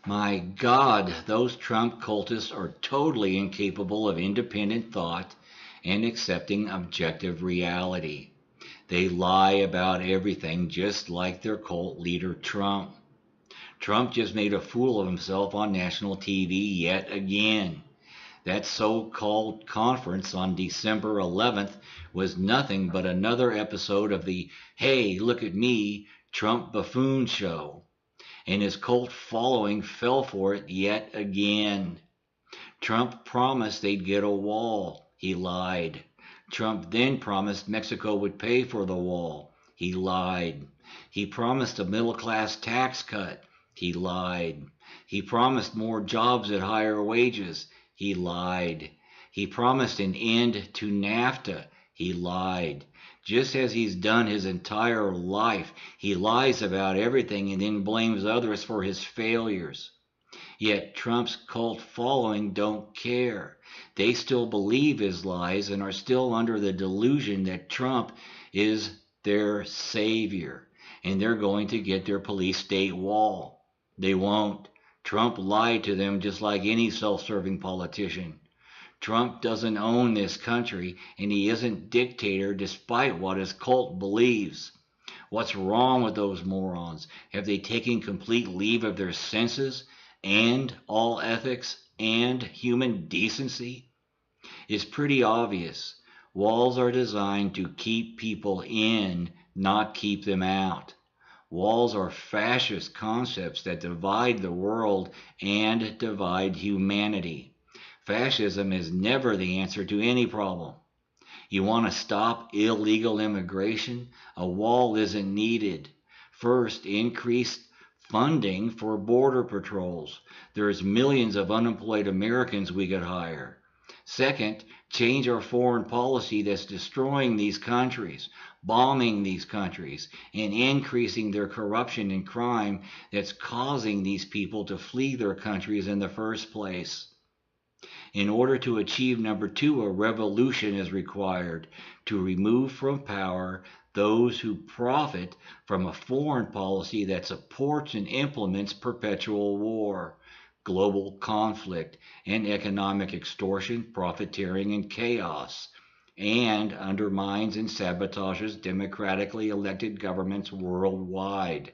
My God, those Trump cultists are totally incapable of independent thought and accepting objective reality. They lie about everything just like their cult leader Trump. Trump just made a fool of himself on national TV yet again. That so-called conference on December 11th was nothing but another episode of the "Hey, look at me" Trump buffoon show, and his cult following fell for it yet again. Trump promised they'd get a wall. He lied. Trump then promised Mexico would pay for the wall. He lied. He promised a middle class tax cut. He lied. He promised more jobs at higher wages. He lied. He promised an end to NAFTA. He lied. Just as he's done his entire life, he lies about everything and then blames others for his failures. Yet Trump's cult following don't care. They still believe his lies and are still under the delusion that Trump is their savior and they're going to get their police state wall. They won't. Trump lied to them just like any self-serving politician. Trump doesn't own this country and he isn't dictator despite what his cult believes. What's wrong with those morons? Have they taken complete leave of their senses and all ethics and human decency? It's pretty obvious. Walls are designed to keep people in, not keep them out. Walls are fascist concepts that divide the world and divide humanity. Fascism is never the answer to any problem. You want to stop illegal immigration? A wall isn't needed. First, increase funding for border patrols. There's millions of unemployed Americans we could hire. Second, change our foreign policy that's destroying these countries, bombing these countries, and increasing their corruption and crime that's causing these people to flee their countries in the first place. In order to achieve number two, a revolution is required to remove from power those who profit from a foreign policy that supports and implements perpetual war, global conflict, and economic extortion, profiteering, and chaos, and undermines and sabotages democratically elected governments worldwide,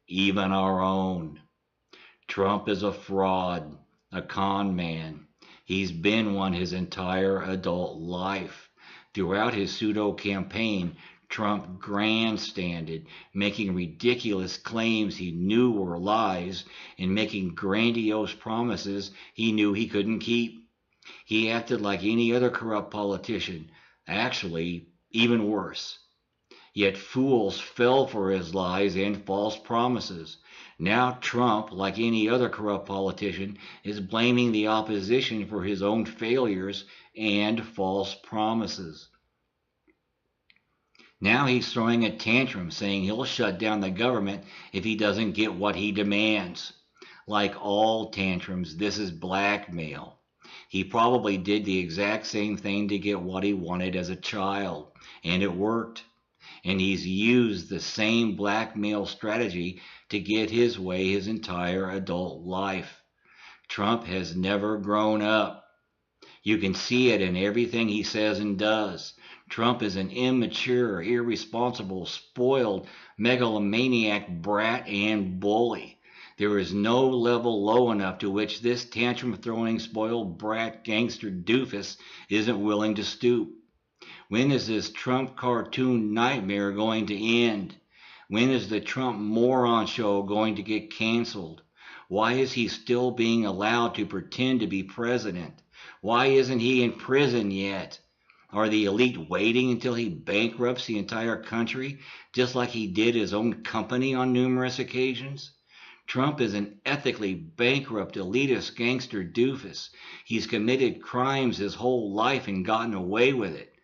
even our own. Trump is a fraud, a con man. He's been one his entire adult life. Throughout his pseudo campaign, Trump grandstanded, making ridiculous claims he knew were lies and making grandiose promises he knew he couldn't keep. He acted like any other corrupt politician, actually, even worse. Yet fools fell for his lies and false promises. Now Trump, like any other corrupt politician, is blaming the opposition for his own failures and false promises. Now he's throwing a tantrum saying he'll shut down the government if he doesn't get what he demands. Like all tantrums, this is blackmail. He probably did the exact same thing to get what he wanted as a child, and it worked. And he's used the same blackmail strategy to get his way his entire adult life. Trump has never grown up. You can see it in everything he says and does. Trump is an immature, irresponsible, spoiled, megalomaniac brat and bully. There is no level low enough to which this tantrum-throwing, spoiled brat gangster doofus isn't willing to stoop. When is this Trump cartoon nightmare going to end? When is the Trump moron show going to get canceled? Why is he still being allowed to pretend to be president? Why isn't he in prison yet? Are the elite waiting until he bankrupts the entire country, just like he did his own company on numerous occasions? Trump is an ethically bankrupt, elitist gangster doofus. He's committed crimes his whole life and gotten away with it.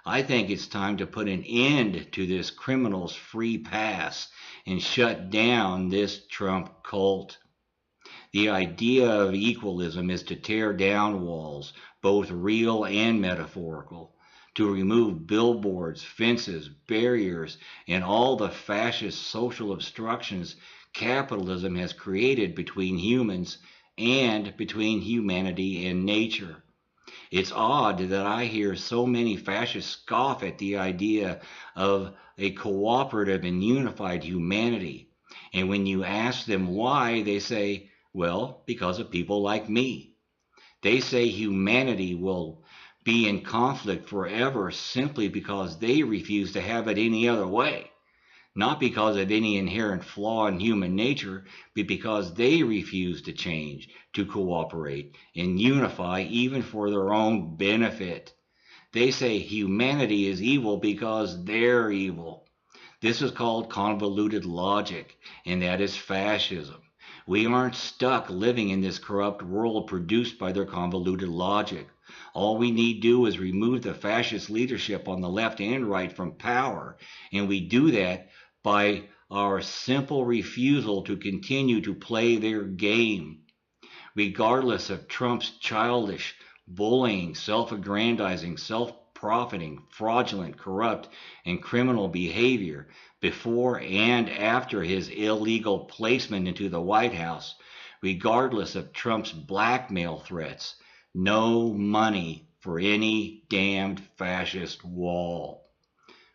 I think it's time to put an end to this criminal's free pass and shut down this Trump cult. The idea of equalism is to tear down walls, both real and metaphorical, to remove billboards, fences, barriers, and all the fascist social obstructions capitalism has created between humans and between humanity and nature. It's odd that I hear so many fascists scoff at the idea of a cooperative and unified humanity. And when you ask them why, they say, well, because of people like me. They say humanity will be in conflict forever simply because they refuse to have it any other way. Not because of any inherent flaw in human nature, but because they refuse to change, to cooperate, and unify even for their own benefit. They say humanity is evil because they're evil. This is called convoluted logic, and that is fascism. We aren't stuck living in this corrupt world produced by their convoluted logic. All we need do is remove the fascist leadership on the left and right from power, and we do that by our simple refusal to continue to play their game. Regardless of Trump's childish, bullying, self-aggrandizing, self-profiting, fraudulent, corrupt, and criminal behavior before and after his illegal placement into the White House, regardless of Trump's blackmail threats, no money for any damned fascist wall.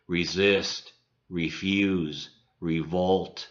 Resist, refuse, revolt.